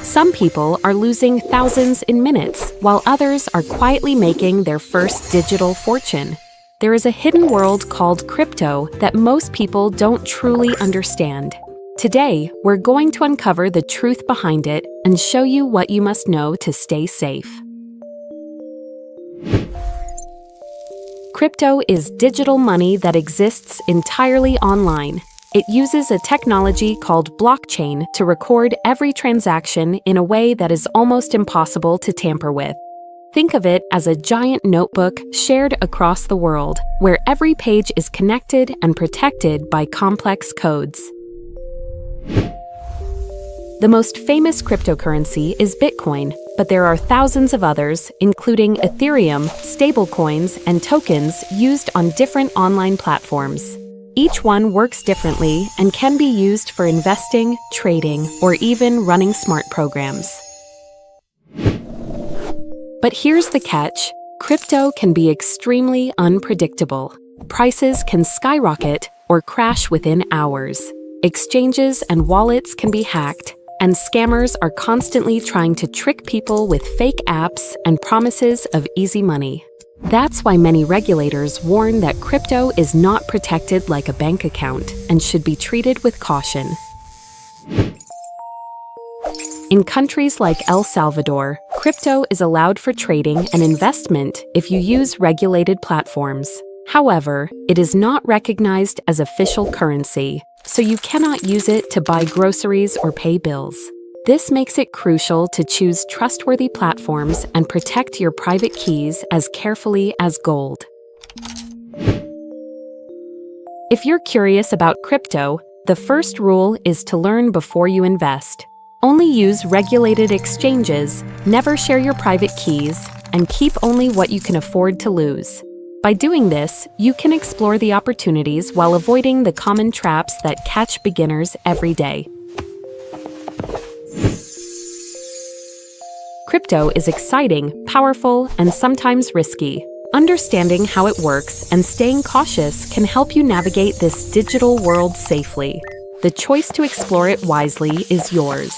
Some people are losing thousands in minutes, while others are quietly making their first digital fortune. There is a hidden world called crypto that most people don't truly understand. Today, we're going to uncover the truth behind it and show you what you must know to stay safe. Crypto is digital money that exists entirely online. It uses a technology called blockchain to record every transaction in a way that is almost impossible to tamper with. Think of it as a giant notebook shared across the world, where every page is connected and protected by complex codes. The most famous cryptocurrency is Bitcoin, but there are thousands of others, including Ethereum, stablecoins, and tokens used on different online platforms. Each one works differently and can be used for investing, trading, or even running smart programs. But here's the catch: crypto can be extremely unpredictable. Prices can skyrocket or crash within hours. Exchanges and wallets can be hacked, and scammers are constantly trying to trick people with fake apps and promises of easy money. That's why many regulators warn that crypto is not protected like a bank account and should be treated with caution. In countries like El Salvador, crypto is allowed for trading and investment if you use regulated platforms. However, it is not recognized as official currency, so you cannot use it to buy groceries or pay bills. This makes it crucial to choose trustworthy platforms and protect your private keys as carefully as gold. If you're curious about crypto, the first rule is to learn before you invest. Only use regulated exchanges, never share your private keys, and keep only what you can afford to lose. By doing this, you can explore the opportunities while avoiding the common traps that catch beginners every day. Crypto is exciting, powerful, and sometimes risky. Understanding how it works and staying cautious can help you navigate this digital world safely. The choice to explore it wisely is yours.